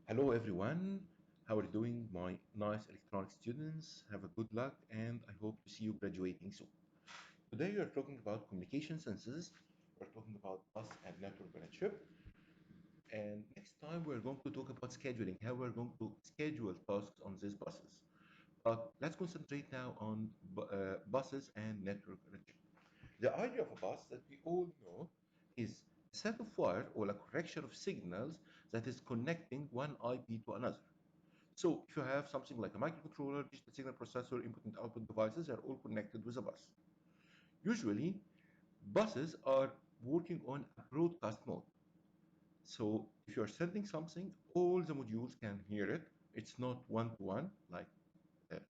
Hello everyone, how are you doing, my nice electronic students? Have a good luck and I hope to see you graduating soon. Today we are talking about communication senses, we're talking about bus and network on a chip, and next time we're going to talk about scheduling, how we're going to schedule tasks on these buses. But let's concentrate now on buses and network on a chip. The idea of a bus that we all know is a set of wires or a collection of signals that is connecting one IP to another. So if you have something like a microcontroller, digital signal processor, input and output devices are all connected with a bus. Usually, buses are working on a broadcast mode. So if you're sending something, all the modules can hear it. It's not one-to-one like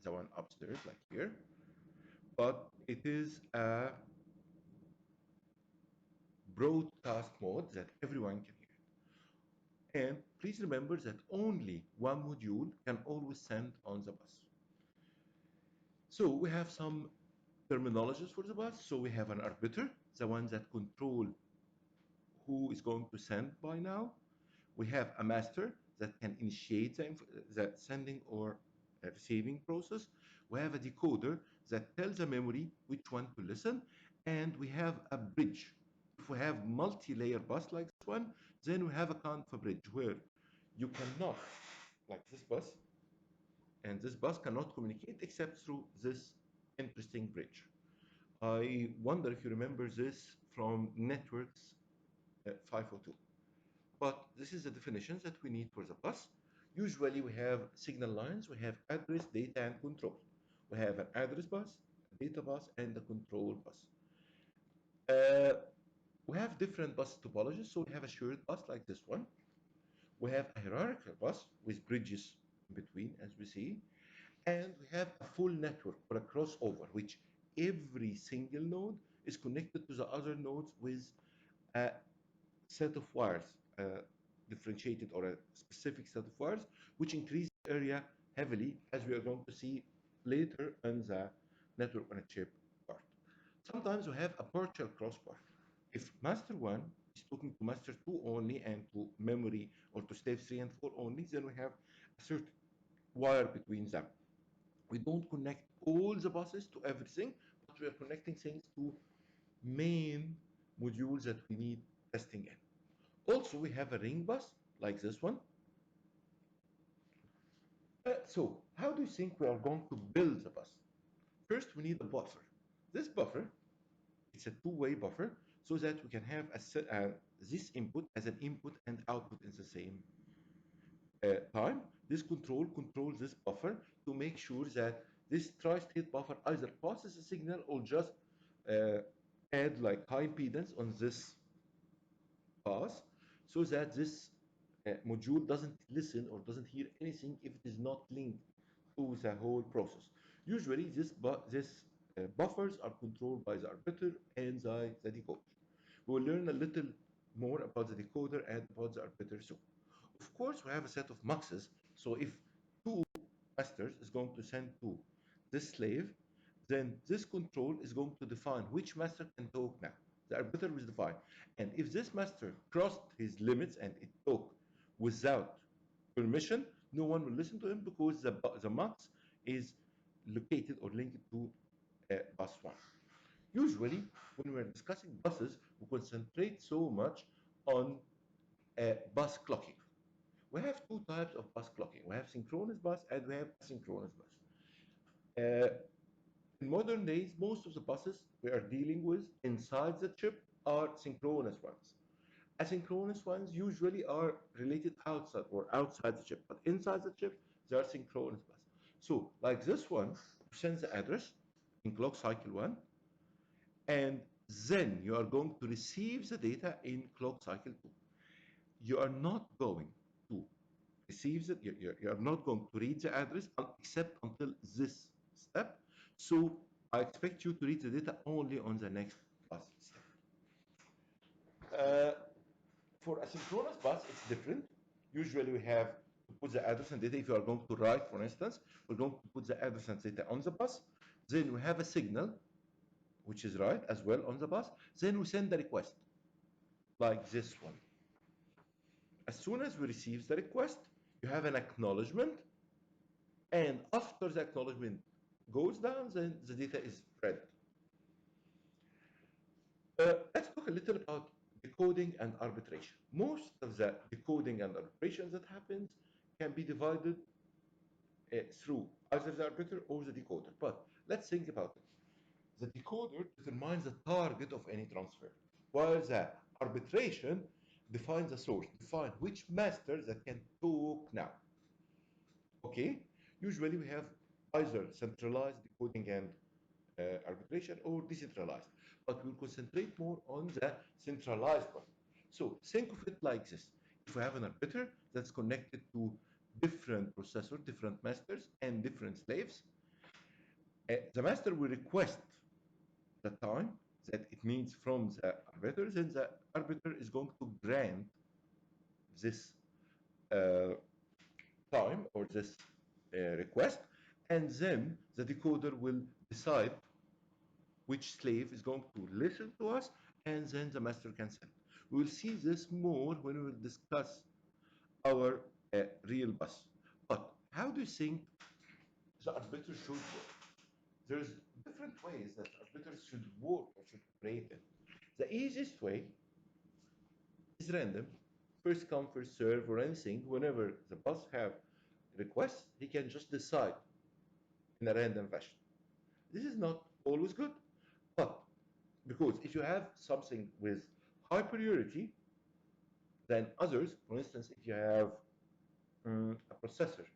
the one upstairs, like here, but it is a broadcast mode that everyone can hear. And please remember that only one module can always send on the bus. So we have some terminologies for the bus. So we have an arbiter, the one that control who is going to send by now. We have a master that can initiate the sending or receiving process. We have a decoder that tells the memory which one to listen. And we have a bridge. If we have multi-layer bus like this one, then we have a kind of a bridge where you cannot, like this bus, and this bus cannot communicate except through this interesting bridge. I wonder if you remember this from networks 502. But this is the definitions that we need for the bus. Usually we have signal lines, we have address, data, and control. We have an address bus, a data bus, and a control bus. Uh, we have different bus topologies. So we have a shared bus like this one. We have a hierarchical bus with bridges in between, as we see. And we have a full network or a crossover, which every single node is connected to the other nodes with a set of wires, differentiated or a specific set of wires, which increase the area heavily, as we are going to see later in the network on a chip part. Sometimes we have a partial crossbar. If master 1 is talking to master 2 only and to memory or to stage 3 and 4 only, then we have a certain wire between them. We don't connect all the buses to everything, but we are connecting things to main modules that we need testing in. Also, we have a ring bus like this one. So how do you think we are going to build the bus? First, we need a buffer. This buffer, it's a two-way buffer so that we can have this input as an input and output in the same time. This control controls this buffer to make sure that this tri-state buffer either passes a signal or just uh, add like high impedance on this pass so that this module doesn't listen or doesn't hear anything if it is not linked to the whole process. Usually, this buffers are controlled by the arbiter and the decoder. We will learn a little more about the decoder and about the arbiter soon. Of course, we have a set of muxes. So if two masters is going to send to this slave, then this control is going to define which master can talk now. The arbiter will define. And if this master crossed his limits and it talked without permission, no one will listen to him because the mux is located or linked to bus 1. Usually, when we're discussing buses, we concentrate so much on bus clocking. We have two types of bus clocking. We have synchronous bus and we have asynchronous bus. Uh, in modern days, most of the buses we are dealing with inside the chip are synchronous ones. Asynchronous ones usually are related outside the chip, but inside the chip, they are synchronous bus. So, like this one, sends the address in clock cycle 1, and then you are going to receive the data in clock cycle 2. You are not going to receive it, you are not going to read the address except until this step. So I expect you to read the data only on the next bus step. Uh, for asynchronous bus, it's different. Usually we have to put the address and data. If you are going to write, for instance, we're going to put the address and data on the bus. Then we have a signal, which is right as well on the bus. Then we send the request, like this one. As soon as we receive the request, You have an acknowledgement, and after the acknowledgement goes down, then the data is read. Let's talk a little about decoding and arbitration. Most of the decoding and arbitration that happens can be divided through either the arbiter or the decoder. But let's think about it. The decoder determines the target of any transfer, while the arbitration defines the source, define which master that can talk now. Okay? Usually we have either centralized decoding and arbitration or decentralized, but we'll concentrate more on the centralized one. So think of it like this. If we have an arbiter that's connected to different processors, different masters, and different slaves, the master will request the time that it needs from the arbiter, then the arbiter is going to grant this uh, time or this request, and then the decoder will decide which slave is going to listen to us, and then the master can send. We will see this more when we will discuss our real bus. But how do you think the arbiter should work? There's different ways that arbiters should work or should operate in. The easiest way is random, first come, first serve, or anything. Whenever the bus have requests, he can just decide in a random fashion. This is not always good, but because if you have something with high priority than others, for instance, if you have a processor,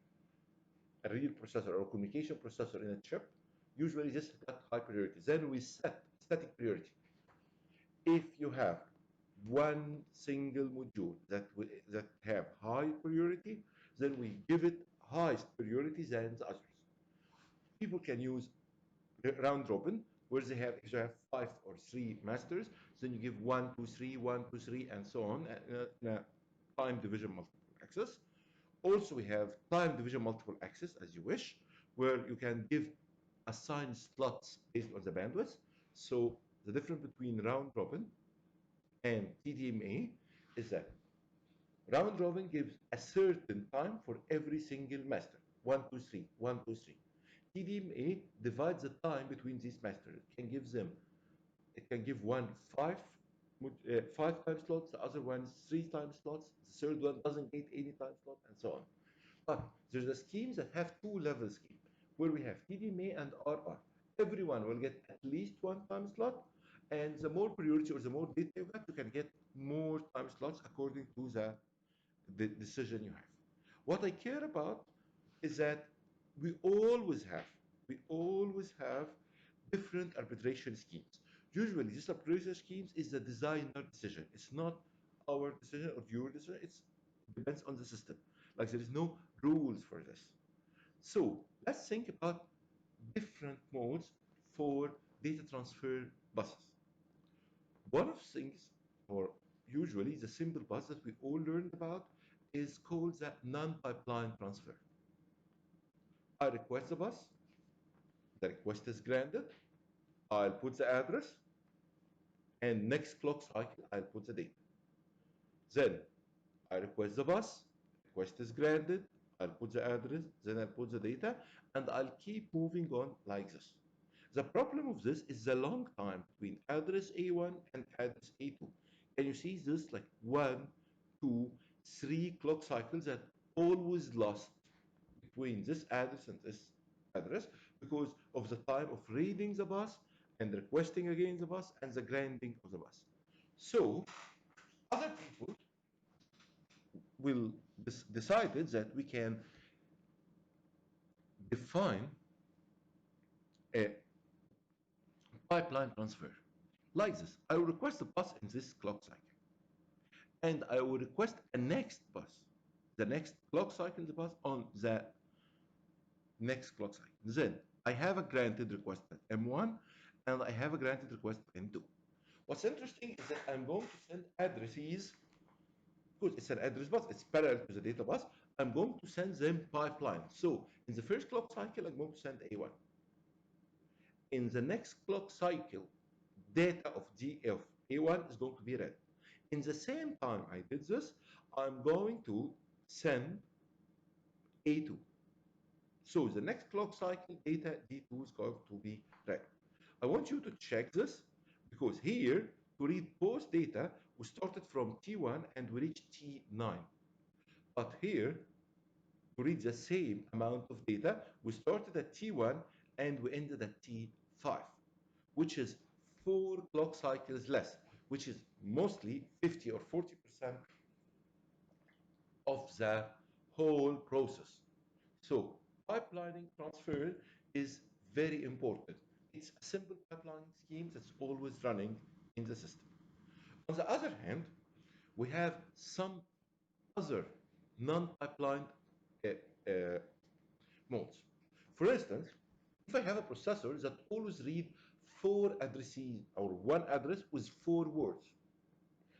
a real processor or communication processor in a chip, usually this got high priority. Then we set static priority. If you have one single module that have high priority, then we give it highest priority than the others. People can use round robin, where they have, if you have 5 or 3 masters, then you give 1, 2, 3, 1, 2, 3, and so on in a time division multiple access. Also, we have time division multiple access as you wish, where you can give assigned slots based on the bandwidth. So the difference between round robin and TDMA is that round robin gives a certain time for every single master. 1, 2, 3, 1, 2, 3. TDMA divides the time between these masters. It can give one 5 time slots, the other one 3 time slots, the third one doesn't get any time slot, and so on. But there's a schemes that have 2-level scheme where we have TDMA and RR. Everyone will get at least 1 time slot, and the more priority or the more data you get, you can get more time slots according to the decision you have. What I care about is that we always have different arbitration schemes. Usually, this arbitration schemes is the designer decision. It's not our decision or your decision. It depends on the system. Like there is no rules for this. So let's think about different modes for data transfer buses. One of the things, or usually the simple bus that we all learned about, is called the non-pipeline transfer. I request the bus, the request is granted, I'll put the address, and next clock cycle, I'll put the data. Then I request the bus, request is granted, I'll put the address, then I'll put the data, and I'll keep moving on like this. The problem of this is the long time between address A1 and address A2. And you see this like 1, 2, 3 clock cycles that always lost between this address and this address because of the time of reading the bus and requesting again the bus and the granting of the bus. So other people will decided that we can define a pipeline transfer like this. I will request a bus in this clock cycle, and I will request a next bus, the next clock cycle the bus on the next clock cycle. Then I have a granted request at M1, and I have a granted request at M2. What's interesting is that I'm going to send addresses because it's an address bus, it's parallel to the data bus. I'm going to send them pipeline. So in the first clock cycle, I'm going to send A1. In the next clock cycle, data of A1 is going to be read. In the same time I did this, I'm going to send A2. So the next clock cycle, data D2 is going to be read. I want you to check this because here to read both data, we started from T1 and we reached T9. But here, to read the same amount of data, we started at T1 and we ended at T5, which is 4 clock cycles less, which is mostly 50 or 40% of the whole process. So pipelining transfer is very important. It's a simple pipelining scheme that's always running in the system. On the other hand, we have some other non-pipelined uh, uh, modes. For instance, if I have a processor that always reads 4 addresses or one address with 4 words,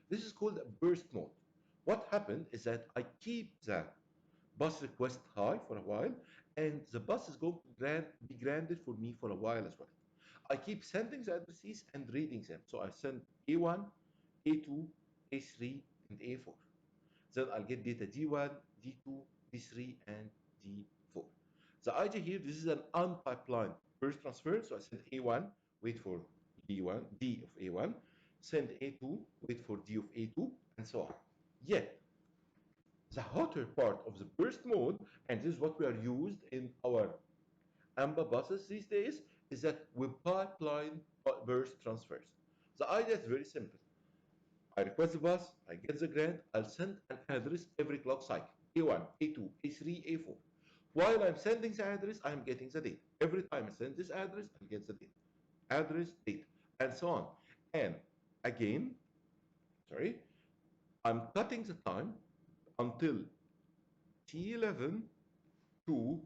this is called a burst mode. What happened is that I keep the bus request high for a while, and the bus is going to be granted for me for a while as well. I keep sending the addresses and reading them. So I send A1, A2, A3, and A4. Then I'll get data D1, D2, D3, and D4. The idea here, this is an unpipelined burst transfer. So I send A1, wait for D1, D of A1, send A2, wait for D of A2, and so on. Yet, the hotter part of the burst mode, and this is what we are used in our AMBA buses these days, is that we pipeline burst transfers. The idea is very simple. I request the bus, I get the grant, I'll send an address every clock cycle, A1, A2, A3, A4. While I'm sending the address, I'm getting the data. Every time I send this address, I get the data. Address, data, and so on. And again, I'm cutting the time until T11 to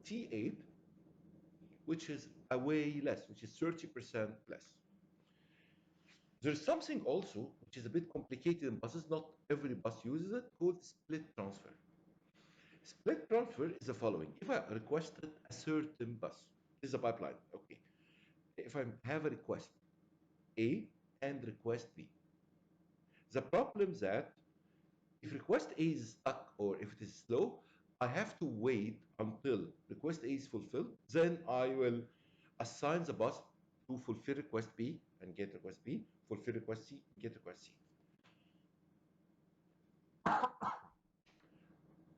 T8, which is a way less, which is 30% less. There's something also which is a bit complicated in buses, not every bus uses it, called split transfer. Split transfer is the following. If I requested a certain bus, this is a pipeline, okay. If I have a request A and request B, the problem is that if request A is stuck or if it is slow, I have to wait until request A is fulfilled. Then I will assign the bus to fulfill request B and get request B, fulfill request C, get request C.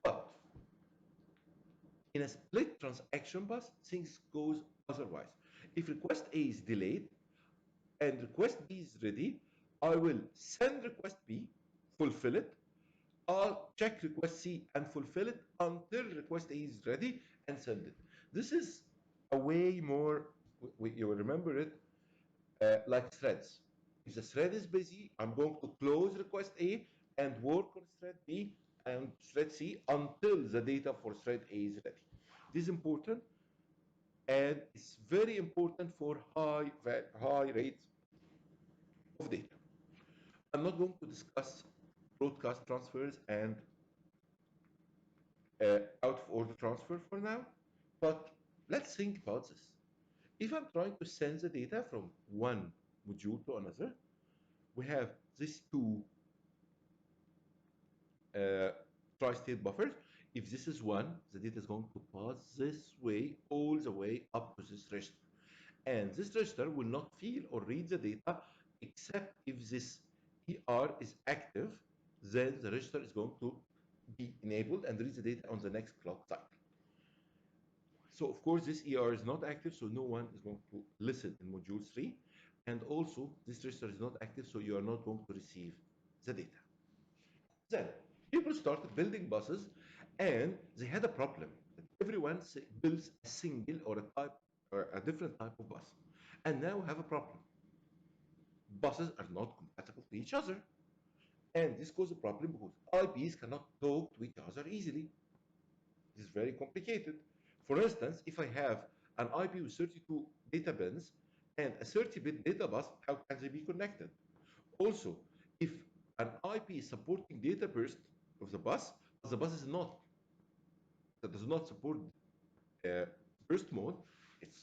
But in a split transaction bus, things goes otherwise. If request A is delayed and request B is ready, I will send request B, fulfill it, I'll check request C and fulfill it until request A is ready and send it. This is a way more, you will remember it, like threads. If the thread is busy, I'm going to close request A and work on thread B and thread C until the data for thread A is ready. This is important, and it's very important for high rates of data. I'm not going to discuss broadcast transfers and out of order transfer for now, but let's think about this. If I'm trying to send the data from one module to another, we have these two tri-state buffers. If this is 1, the data is going to pass this way all the way up to this register. And this register will not feel or read the data except if this ER is active, then the register is going to be enabled and read the data on the next clock cycle. So of course this ER is not active, so no one is going to listen in module 3. And also this register is not active, so you are not going to receive the data. Then people started building buses and they had a problem. Everyone builds a single or a type or a different type of bus. And now we have a problem. Buses are not compatible to each other. And this causes a problem because IPs cannot talk to each other easily. This is very complicated. For instance, if I have an IP with 32 data bins and a 30-bit data bus, how can they be connected? Also, if an IP is supporting data burst of the bus, but the bus is not, that does not support burst mode, it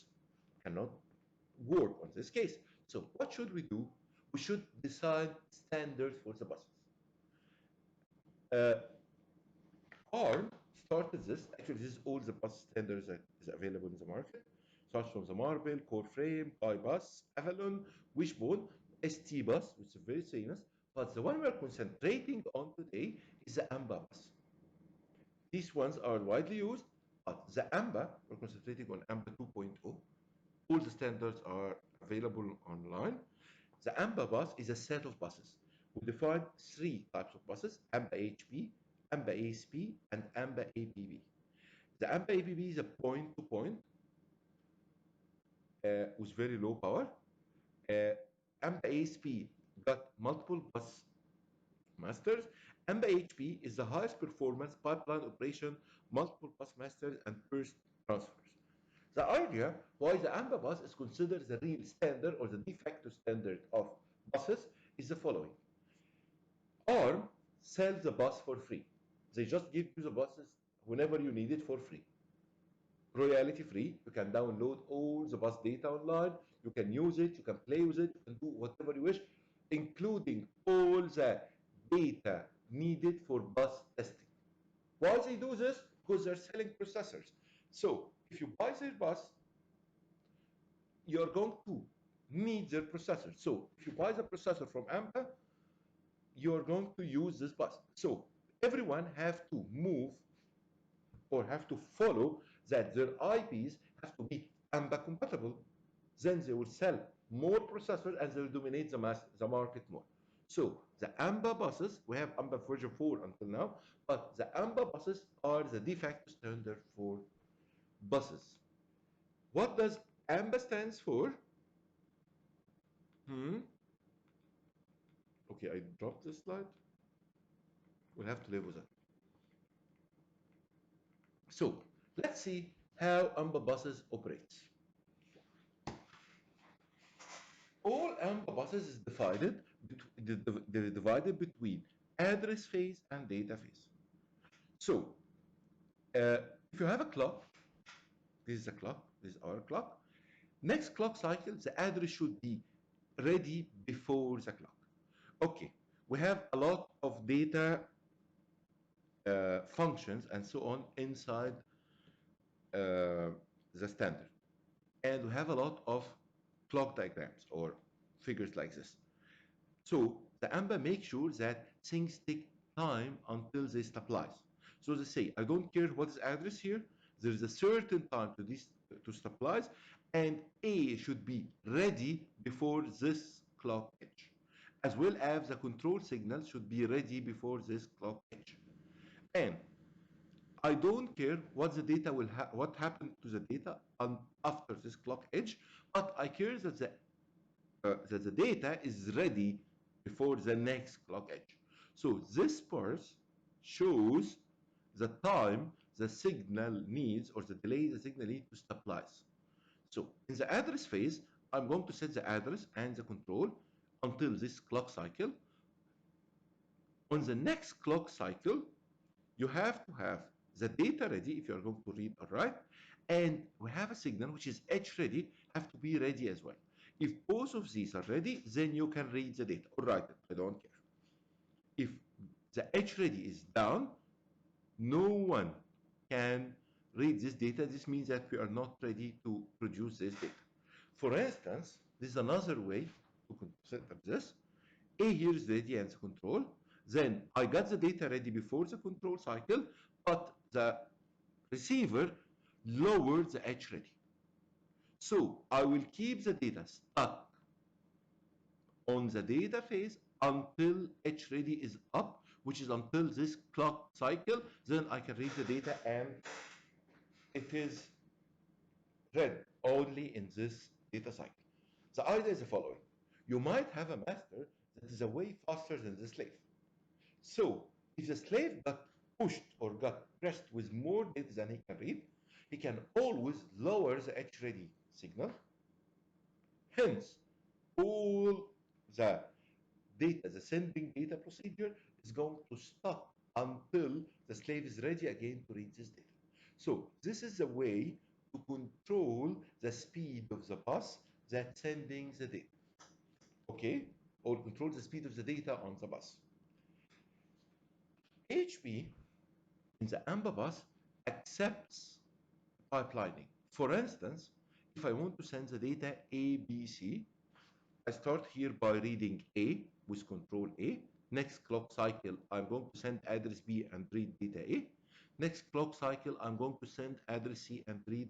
cannot work on this case. So what should we do? We should decide standards for the buses. ARM started this. Actually, this is all the bus standards that is available in the market. Starts from the Marble, Core Frame, Bus, Avalon, Wishbone, ST Bus, which is very famous. But the one we are concentrating on today is the AMBA bus. These ones are widely used, but the AMBA, we're concentrating on AMBA 2.0. All the standards are available online. The AMBA bus is a set of buses. We define three types of buses: AMBA HP, AMBA ASP, and AMBA APB. The AMBA APB is a point-to-point with very low power. AMBA ASP got multiple bus masters. AMBA HP is the highest performance pipeline operation, multiple bus masters, and burst transfers. The idea why the AMBA bus is considered the real standard or the de facto standard of buses is the following. ARM sells the bus for free. They just give you the buses whenever you need it for free. Royalty free. You can download all the bus data online. You can use it. You can play with it. You can do whatever you wish, including all the data needed for bus testing. Why they do this? Because they're selling processors. So if you buy their bus, you're going to need their processor. So if you buy the processor from AMPA, you're going to use this bus. So everyone have to move or have to follow that their IPs have to be AMBA compatible. Then they will sell more processors and they will dominate the market more. So the AMBA buses, we have AMBA version 4 until now, but the AMBA buses are the de facto standard for buses. What does AMBA stands for? Okay, I dropped this slide. We'll have to live with it. So let's see how AMBA buses operates. All AMBA buses is divided between address phase and data phase. So if you have a clock, this is a clock, this is our clock. Next clock cycle, the address should be ready before the clock. Okay, we have a lot of data functions and so on inside the standard. And we have a lot of clock diagrams or figures like this. So the AMBA makes sure that things take time until they stabilize. So they say, I don't care what is address here, there is a certain time to stabilize, and A should be ready before this clock edge, as well as the control signal should be ready before this clock edge. And I don't care what the data what happened to the data after this clock edge, but I care that the data is ready before the next clock edge. So this part shows the time the signal needs or the delay the signal needs to stabilize. So in the address phase, I'm going to set the address and the control until this clock cycle. On the next clock cycle, you have to have the data ready if you're going to read or write, and we have a signal which is edge ready, have to be ready as well. If both of these are ready, then you can read the data or write it. I don't care. If the edge ready is down, no one can read this data. This means that we are not ready to produce this data. For instance, this is another way to set up this. A here is ready and control. Then I got the data ready before the control cycle, but the receiver lowered the edge ready. So I will keep the data stuck on the data phase until edge ready is up, which is until this clock cycle. Then I can read the data and it is read only in this data cycle. The idea is the following. You might have a master that is a way faster than the slave. So if the slave got pushed or got pressed with more data than he can read, he can always lower the edge ready signal. Hence, all the data, the sending data procedure is going to stop until the slave is ready again to read this data. So this is a way to control the speed of the bus that's sending the data. Okay? Or control the speed of the data on the bus. HP in the AMBA bus accepts pipelining. For instance, if I want to send the data A, B, C, I start here by reading A with control A. Next clock cycle, I'm going to send address B and read data A. Next clock cycle, I'm going to send address C and read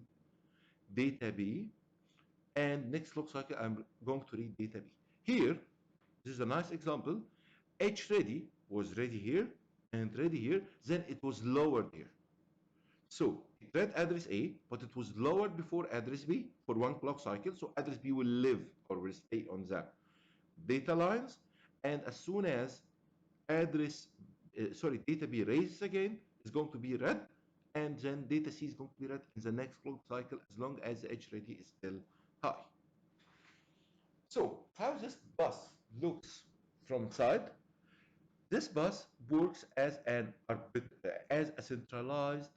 data B. And next clock cycle, I'm going to read data B. Here, this is a nice example. H ready was ready here and ready here, then it was lowered here. So it read address A, but it was lowered before address B for one clock cycle. So address B will live or will stay on the data lines. And as soon as data B raises again, it's going to be read. And then data C is going to be read in the next clock cycle as long as the H ready is still high. So how this bus looks from side, this bus works as a centralized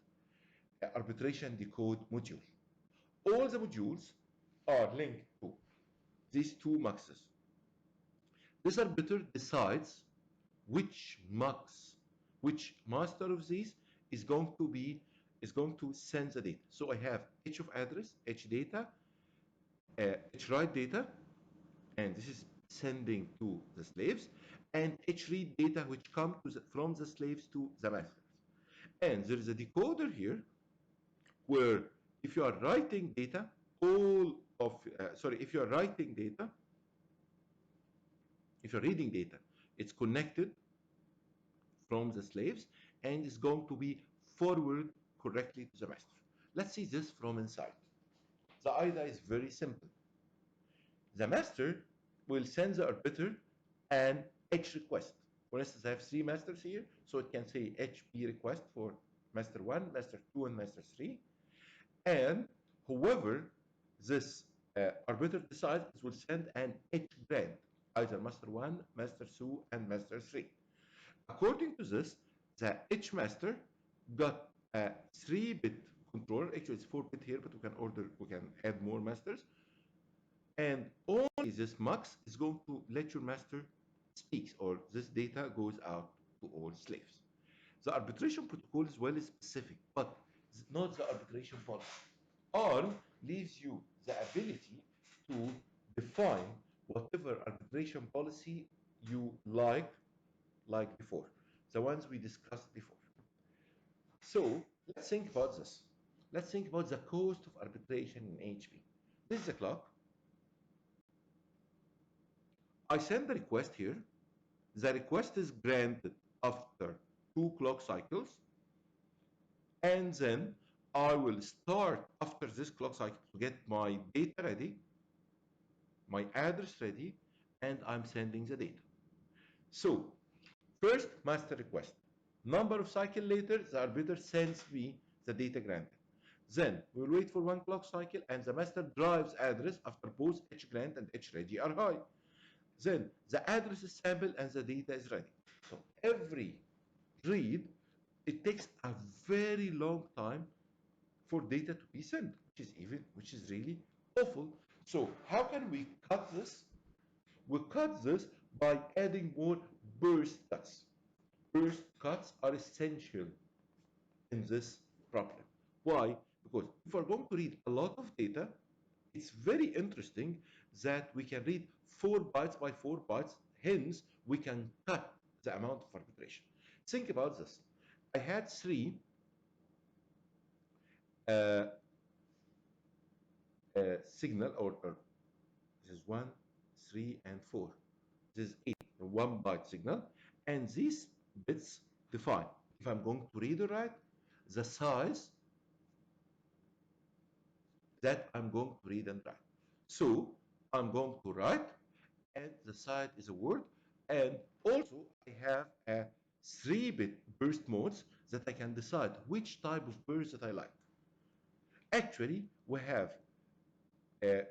arbitration decode module. All the modules are linked to these two muxes. This arbiter decides which mux, which master of these is going to send the data. So I have h of address, h data, h write data, and this is sending to the slaves, and h read data which come from the slaves to the masters. And there is a decoder here where if you are writing data, if you are writing data, if you're reading data, it's connected from the slaves and is going to be forward correctly to the master. Let's see this from inside. The idea is very simple. The master will send the arbiter an H request. For instance, I have three masters here, so it can say HP request for master 1, master 2, and master 3. And whoever this arbiter decides, it will send an H grant, either master 1, master 2, and master 3. According to this, the H master got a 3-bit controller. Actually, it's 4-bit here, but we can add more masters. And only this mux is going to let your master speaks, or this data goes out to all slaves. The arbitration protocol is well specific, but not the arbitration policy. ARM leaves you the ability to define whatever arbitration policy you like before, the ones we discussed before. So let's think about this. Let's think about the cost of arbitration in HP. This is the clock. I send the request here. The request is granted after 2 clock cycles. And then I will start after this clock cycle to get my data ready, my address ready, and I'm sending the data. So first, master request. Number of cycle later, the arbiter sends me the data granted. Then we'll wait for 1 clock cycle and the master drives address after both H grant and H ready are high. Then the address is sampled and the data is ready. So every read, it takes a very long time for data to be sent, which is really awful. So how can we cut this? We cut this by adding more burst cuts. Burst cuts are essential in this problem. Why? Because if we're going to read a lot of data, it's very interesting that we can read 4 bytes by 4 bytes. Hence, we can cut the amount of arbitration. Think about this. I had 3 signal, or this is 1, 3, and 4. This is 8, 1 byte signal, and these bits define if I'm going to read or write, the size that I'm going to read and write. So I'm going to write, and the size is a word, and also I have a 3-bit burst modes that I can decide which type of burst that I like. Actually, we have 8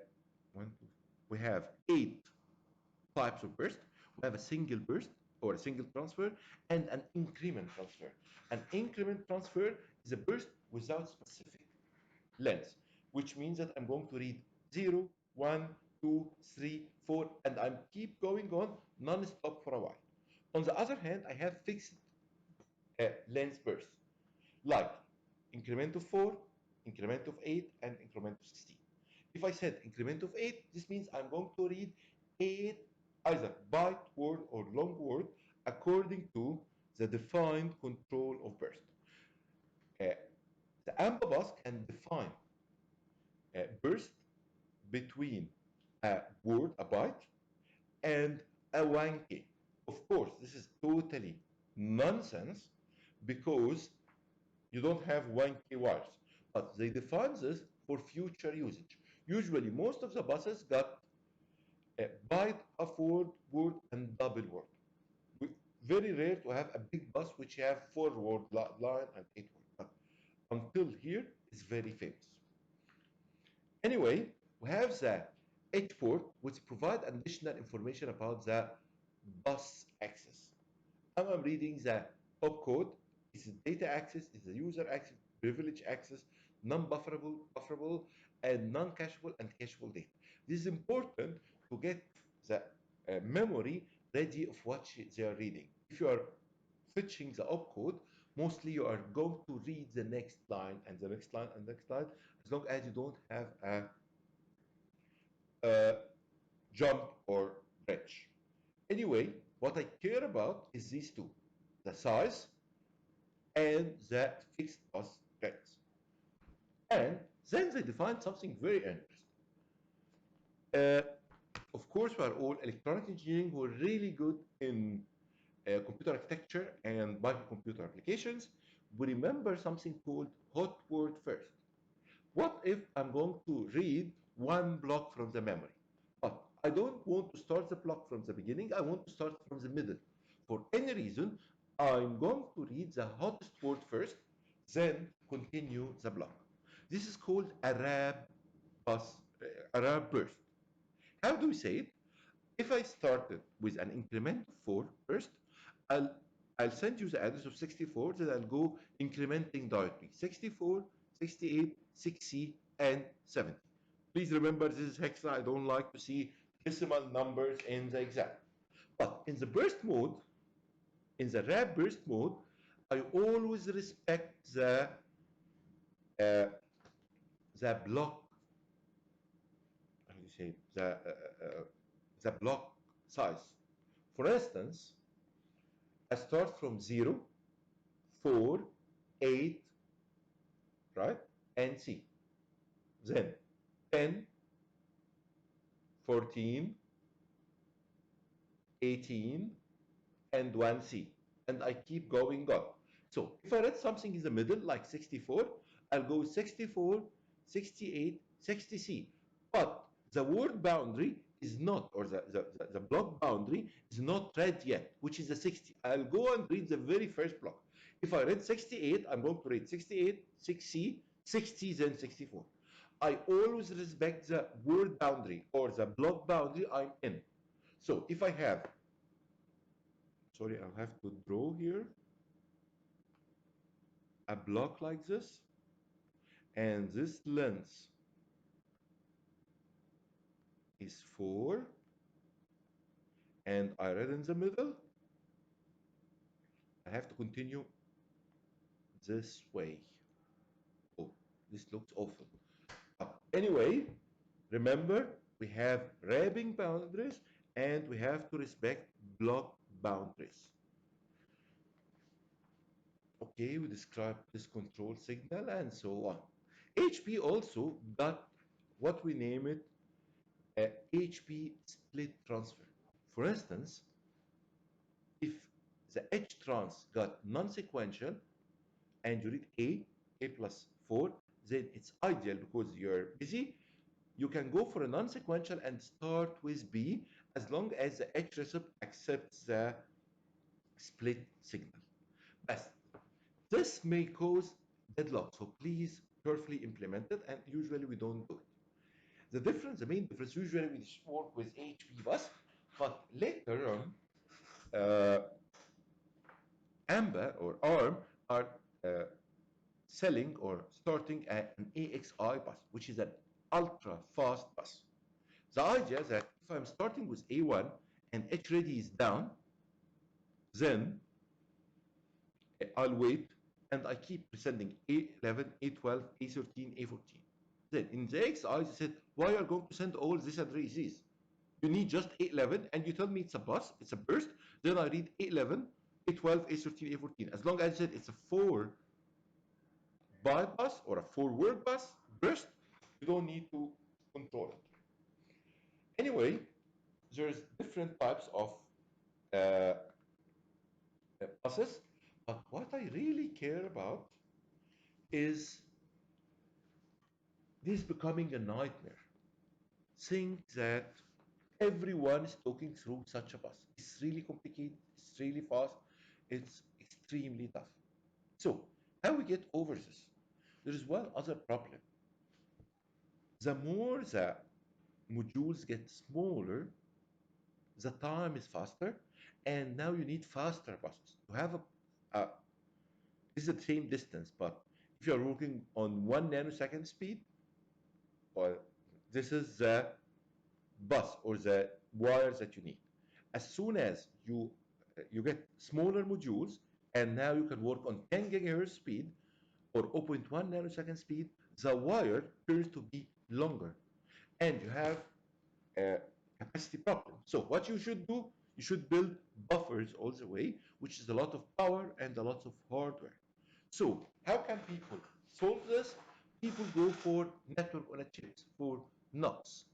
types of burst. We have a single burst or a single transfer and an increment transfer. An increment transfer is a burst without specific length, which means that I'm going to read 0, 1, 2, 3, 4, and I keep going on non-stop for a while. On the other hand, I have fixed length bursts, like increment of 4, increment of 8, and increment of 16. If I said increment of 8, this means I'm going to read 8 either byte word or long word according to the defined control of burst. The AMBA bus can define burst between a word, a byte, and a 1K. Of course, this is totally nonsense because you don't have 1K wires, but they define this for future usage. Usually, most of the buses got a byte of word, and double word. Very rare to have a big bus which have 4 word line and 8 word. But until here, it's very famous. Anyway, we have the H port, which provide additional information about the bus access. I'm reading the opcode. It's data access, it's the user access, privilege access, non-bufferable, bufferable, and non-cacheable and cacheable data. This is important to get the memory ready of what they are reading. If you are fetching the opcode, mostly you are going to read the next line and the next line and the next line, as long as you don't have a jump or bridge. Anyway, what I care about is these two, the size and the fixed bus rates. And then they define something very interesting. Of course, we are all electronic engineering who are really good in computer architecture and microcomputer applications. We remember something called hot word first. What if I'm going to read one block from the memory? But I don't want to start the block from the beginning. I want to start from the middle. For any reason, I'm going to read the hottest word first, then continue the block. This is called a RAB burst. How do we say it? If I started with an increment of 4 first, I'll, I'll send you the address of 64, then I'll go incrementing directly. 64, 68, 60, and 70. Please remember this is hexa. I don't like to see decimal numbers in the exam. But in the burst mode, in the RAB burst mode, I always respect uh, the block, how do you say, the block size. For instance, I start from 0, 4, 8, right, and C. Then 10, 14, 18, and 1C. And I keep going up. So if I read something in the middle, like 64, I'll go 64, 68, 60C. But the word boundary is not, or the block boundary is not read yet, which is the 60. I'll go and read the very first block. If I read 68, I'm going to read 68, 6C, 60, then 64. I always respect the word boundary or the block boundary I'm in. So if I have, sorry, I'll have to draw here a block like this, and this length is 4, and I read in the middle, I have to continue this way. Oh, this looks awful. Anyway, remember, we have wrapping boundaries and we have to respect block boundaries. Okay, we describe this control signal and so on. HP also got what we name it a HP split transfer. For instance, if the H trans got non-sequential and you read A plus 4, then it's ideal because you're busy. You can go for a non-sequential and start with B as long as the H recipe accepts the split signal. But this may cause deadlock, so please carefully implement it, and usually we don't do it. The main difference, usually we work with HP bus, but later on, AMBA or ARM are selling or starting an AXI bus, which is an ultra fast bus. The idea is that if I'm starting with A1 and H ready is down, then I'll wait and I keep sending A11, A12, A13, A14. Then in the XI, they said, why are you going to send all this and raise these? You need just A11, and you tell me it's a bus, it's a burst. Then I read A11, A12, A13, A14. As long as I said it's a 4-byte bus or a 4-word bus burst, you don't need to control it. Anyway, there's different types of uh, buses, but what I really care about is this becoming a nightmare. Think that everyone is talking through such a bus. It's really complicated, it's really fast, it's extremely tough. So, how we get over this? There is one other problem. The more the modules get smaller, the time is faster, and now you need faster buses. To have this is the same distance, but if you're working on 1 nanosecond speed, or this is the bus or the wires that you need. As soon as you get smaller modules, and now you can work on 10 gigahertz speed or 0.1 nanosecond speed, the wire turns to be longer, and you have a capacity problem. So what you should do, you should build buffers all the way, which is a lot of power and a lot of hardware. So how can people solve this? People go for network on a chips, for NOCs.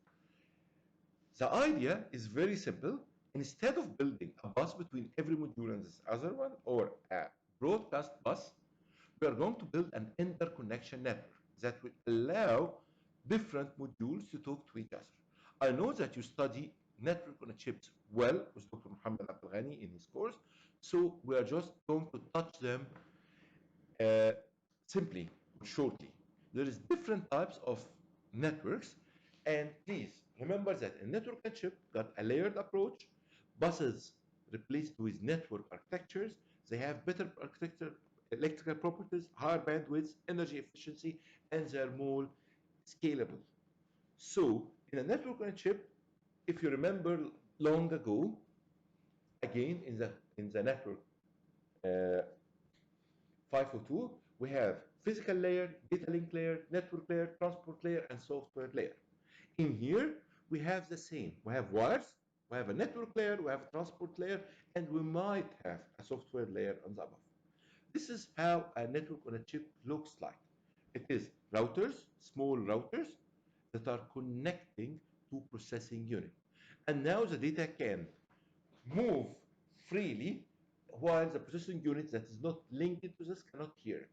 The idea is very simple. Instead of building a bus between every module and this other one, or a broadcast bus, we are going to build an interconnection network that will allow different modules to talk to each other. I know that you study network on a chips well with Dr. Muhammad Abdelghani in his course, so we are just going to touch them uh, simply, shortly. There is different types of networks, and please remember that a network and chip got a layered approach. Buses replaced with network architectures. They have better architecture, electrical properties, higher bandwidth, energy efficiency, and they're more scalable. So in a network on a chip, if you remember long ago, again in the network uh, 502, we have physical layer, data link layer, network layer, transport layer, and software layer. In here, we have the same. We have wires, we have a network layer, we have a transport layer, and we might have a software layer on the above. This is how a network on a chip looks like. It is routers, small routers, that are connecting to processing unit. And now the data can move freely while the processing unit that is not linked to this cannot hear it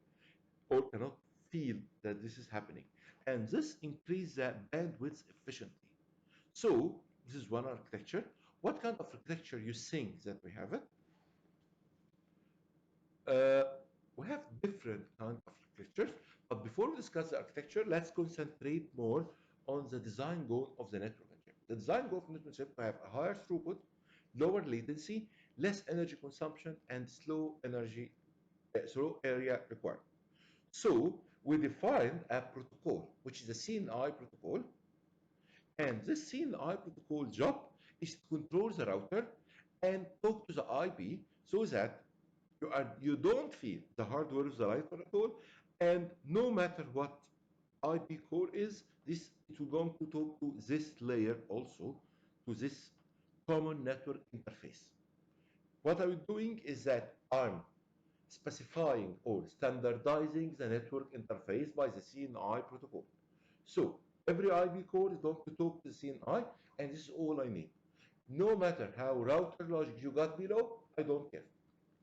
or cannot feel that this is happening. And this increases the bandwidth efficiently. So this is one architecture. What kind of architecture you think that we have it? Uh, we have different kinds of architectures, but before we discuss the architecture, let's concentrate more on the design goal of the network on chip. The design goal of the network on chip, we have a higher throughput, lower latency, less energy consumption, and slow area requirement. So we defined a protocol, which is a CNI protocol, and this CNI protocol job is to control the router and talk to the IP so that you don't feel the hardware of the router at all, and no matter what IP core is, this it will going to talk to this layer also, to this common network interface. What I'm doing is that I'm specifying or standardizing the network interface by the CNI protocol. So every IP core is going to talk to the CNI, and this is all I need. No matter how router logic you got below, I don't care.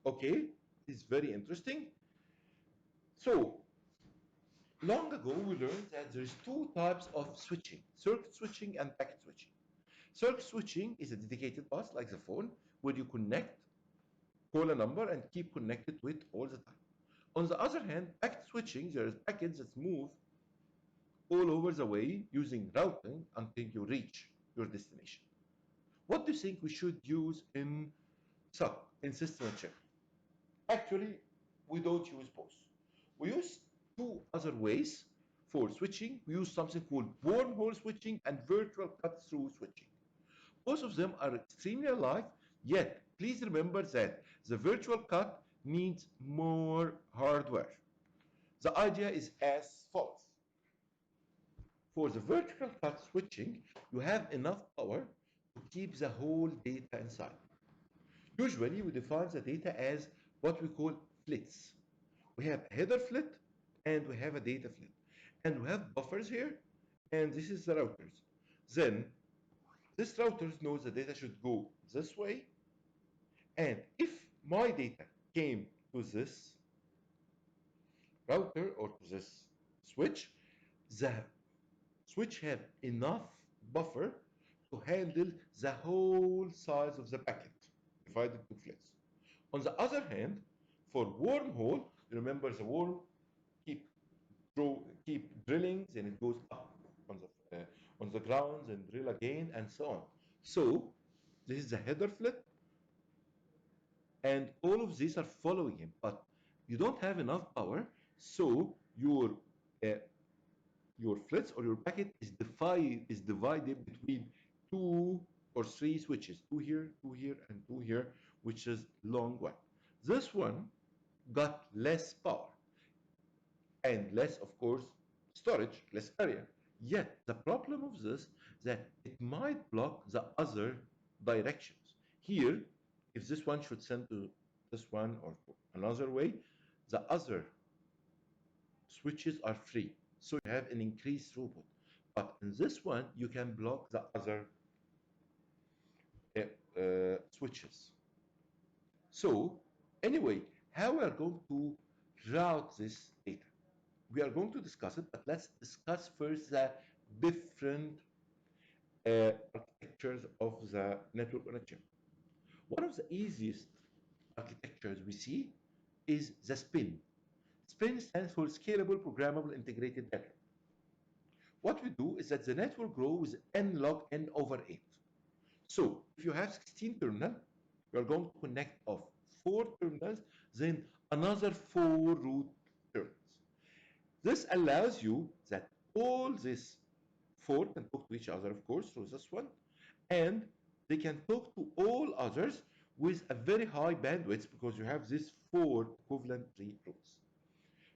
Okay, it's very interesting. So long ago, we learned that there's two types of switching: circuit switching and packet switching. Circuit switching is a dedicated bus like the phone where you connect, call a number, and keep connected to it all the time. On the other hand, packet switching, there is packets that move all over the way using routing until you reach your destination. What do you think we should use in SOC, in system on chip? Actually, we don't use both. We use two other ways for switching. We use something called wormhole switching and virtual cut-through switching. Both of them are extremely alike, yet please remember that the virtual cut needs more hardware. The idea is as follows. For the vertical cut switching, you have enough power to keep the whole data inside. Usually, we define the data as what we call flits. We have a header flit and we have a data flit. And we have buffers here, and this is the routers. Then, this routers knows the data should go this way, and if my data came to this router or to this switch, the switch have enough buffer to handle the whole size of the packet divided into flits. On the other hand, for wormhole, remember the worm keep keep drilling, then it goes up on the grounds and drill again and so on. So this is the header flit, and all of these are following him, but you don't have enough power, so uh, your flits or your packet is divided between two or three switches, two here, and two here, which is long one. This one got less power and less, of course, storage, less area. Yet the problem of this that it might block the other directions. Here, if this one should send to this one or another way, the other switches are free. So you have an increased throughput. But in this one, you can block the other switches. So anyway, how we are going to route this data? We are going to discuss it, but let's discuss first the different architectures of the network on a chip. One of the easiest architectures we see is the SPIN. SPIN stands for Scalable Programmable Integrated Network. What we do is that the network grows n log n over 8. So if you have 16 terminals, you are going to connect off 4 terminals, then another 4 root terminals. This allows you that all these 4 can talk to each other, of course, through this one, and they can talk to all others with a very high bandwidth because you have these 4 equivalent tree routes.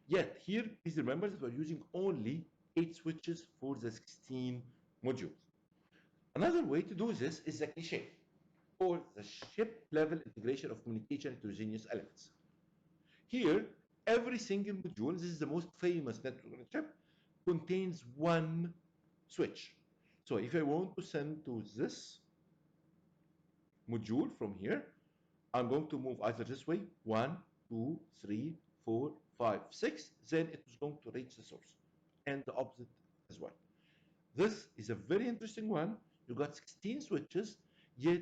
Yet here, please remember that we're using only 8 switches for the 16 modules. Another way to do this is the cliche, or the chip-level integration of communication heterogeneous elements. Here, every single module, this is the most famous network on a chip, contains one switch. So if I want to send to this module from here, I'm going to move either this way, 1, 2, 3, 4, 5, 6, then it is going to reach the source, and the opposite as well. This is a very interesting one. You got 16 switches, yet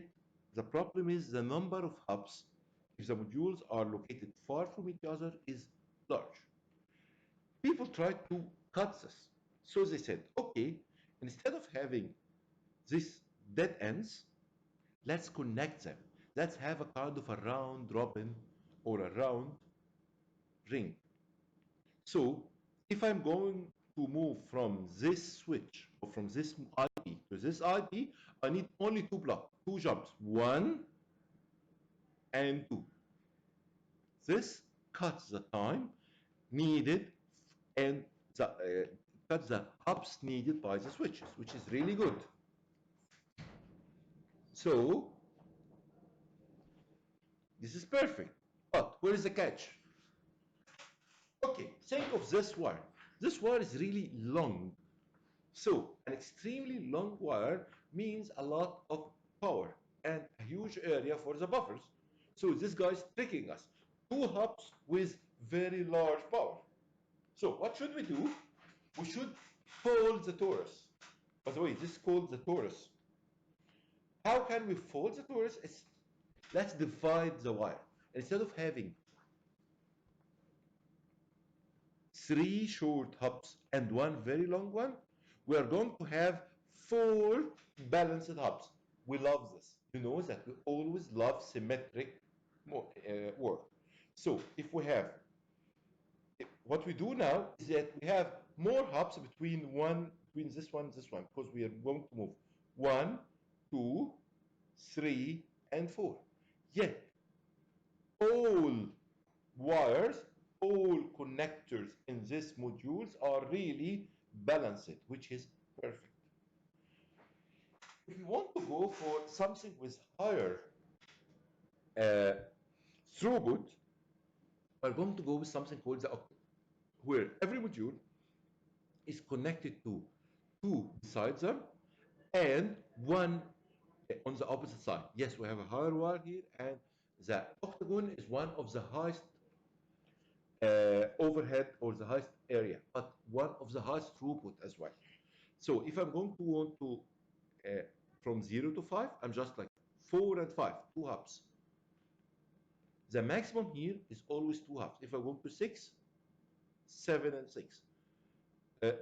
the problem is the number of hubs, if the modules are located far from each other, is large. People tried to cut this. So they said, okay, instead of having these dead ends, let's connect them. Let's have a kind of a round robin or a round ring. So if I'm going to move from this switch or from this IP to this IP, I need only 2 blocks, 2 jumps, 1 and 2. This cuts the time needed and cuts the hops needed by the switches, which is really good. So this is perfect. But where is the catch? Okay, think of this wire. This wire is really long. So an extremely long wire means a lot of power and a huge area for the buffers. So this guy is tricking us. 2 hops with very large power. So what should we do? We should fold the torus. By the way, this is called the torus. How can we fold the torus? Let's divide the wire. Instead of having 3 short hubs and 1 very long one, we are going to have 4 balanced hubs. We love this. You know that we always love symmetric work. So if we have, what we do now is that we have more hubs between this one, because we are going to move 1, 2, 3, and 4. Yet all wires, all connectors in this modules are really balanced, which is perfect. If you want to go for something with higher uh, throughput, we're going to go with something called the octet, where every module is connected to two besides them and one on the opposite side. Yes, we have a higher wire here, and the octagon is one of the highest overhead or the highest area, but one of the highest throughput as well. So if I'm going to want to from 0 to 5, I'm just like 4 and 5, two hubs. The maximum here is always two hubs. If I go to 6, 7 and 6,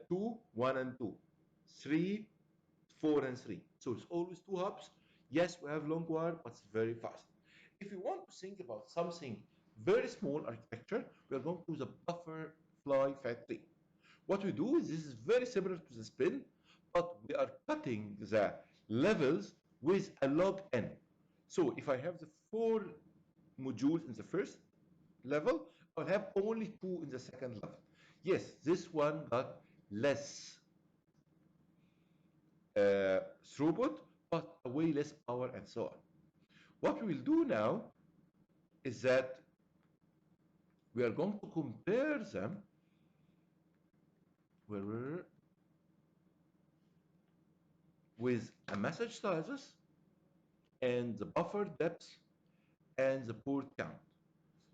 2, 1 and 2, 3, 4 and 3. So it's always two hubs. Yes, we have long wire, but it's very fast. If you want to think about something very small architecture, we are going to the buffer fly fat tree. What we do is this is very similar to the spin, but we are cutting the levels with a log n. So if I have the 4 modules in the first level, I'll have only 2 in the second level. Yes, this one got less throughput, but way less power and so on. What we will do now is that we are going to compare them with a message sizes and the buffer depth and the port count.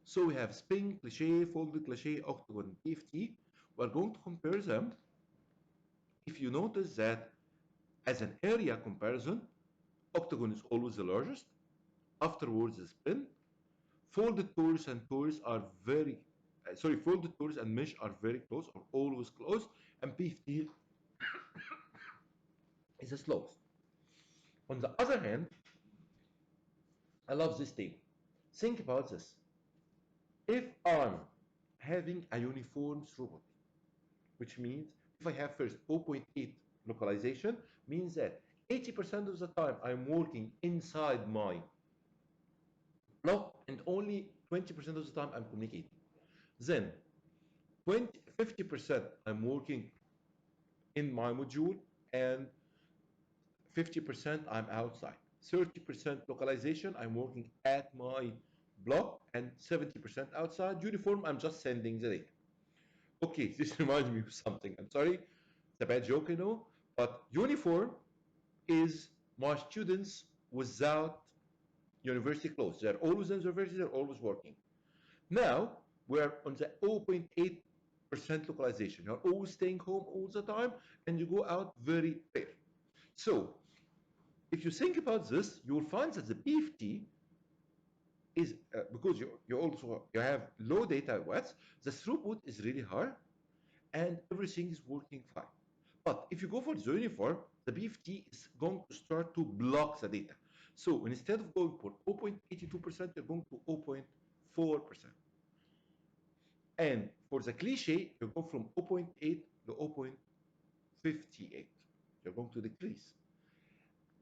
So we have spin, cliche, folded cliche, octagon, PFT. We're going to compare them. If you notice that as an area comparison, octagon is always the largest. Afterwards, the spin. Folded torus and torus are folded torus and mesh are very close or always close, and PFT is the slowest. On the other hand, I love this table. Think about this. If I'm having a uniform throughput, which means if I have first 0.8 localization, means that 80% of the time I'm working inside my block and only 20% of the time I'm communicating. Then 50% I'm working in my module and 50% I'm outside. 30% localization, I'm working at my block and 70% outside. Uniform, I'm just sending the data. Okay, this reminds me of something. I'm sorry, it's a bad joke, I know, but uniform is my students without university clothes. They're always in the university, they're always working. Now, we're on the 0.8% localization. You're always staying home all the time, and you go out very rare. So, if you think about this, you will find that the PFT is, because you have low data watts, the throughput is really high, and everything is working fine. But if you go for the uniform, the BFT is going to start to block the data. So instead of going for 0.82%, you're going to 0.4%. And for the cliche, you go from 0.8 to 0.58. You're going to decrease.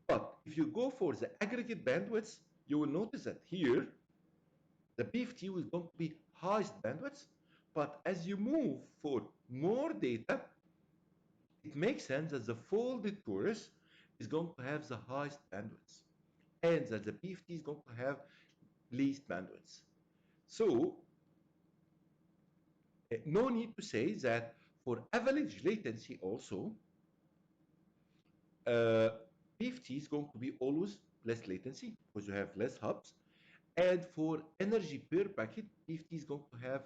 But if you go for the aggregate bandwidth, you will notice that here, the BFT is going to be highest bandwidth. But as you move for more data, it makes sense that the folded torus is going to have the highest bandwidth and that the PFT is going to have least bandwidth. So no need to say that for average latency also, PFT is going to be always less latency because you have less hubs. And for energy per packet, PFT is going to have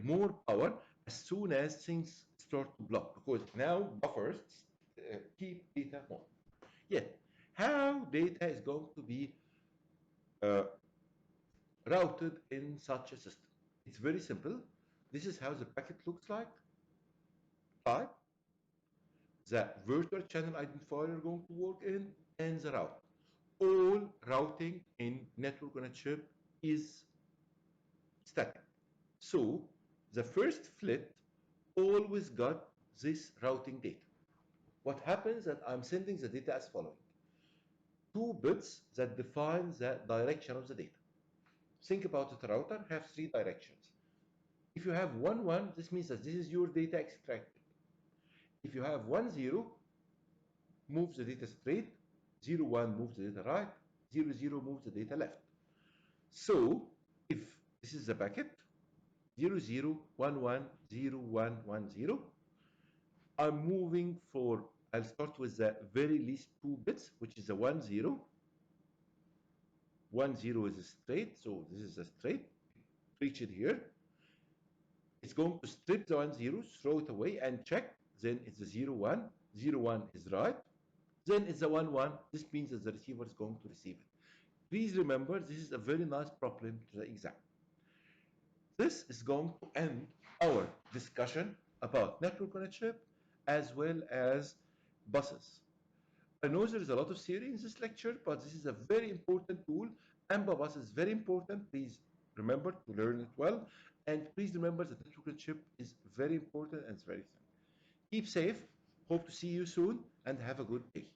more power as soon as things start to block, because now buffers keep data more. Yet, how data is going to be uh, routed in such a system? It's very simple. This is how the packet looks like. Type, the virtual channel identifier you're going to work in, and the route. All routing in network on a chip is static. So the first flit always got this routing data. What happens that I'm sending the data as following. 2 bits that define the direction of the data. think about it, router have three directions. If you have 1, 1, this means that this is your data extracted. If you have 1, 0, moves the data straight, 0, 1 moves the data right, 0, 0 moves the data left. So if this is the packet, 0, 0, 1, 1, 0, 1, 1, 0, I'm moving for, I'll start with the very least 2 bits, which is a 1, 0. 1, 0 is a straight, so this is a straight. Reach it here. It's going to strip the 1, 0, throw it away and check. Then it's a 0, 1. 0, 1 is right. Then it's a 1, 1. This means that the receiver is going to receive it. Please remember, this is a very nice problem to the exam. This is going to end our discussion about network on a chip as well as buses. I know there is a lot of theory in this lecture, but this is a very important tool. AMBA bus is very important. Please remember to learn it well. And please remember that network on a chip is very important and it's very thin. Keep safe. Hope to see you soon and have a good day.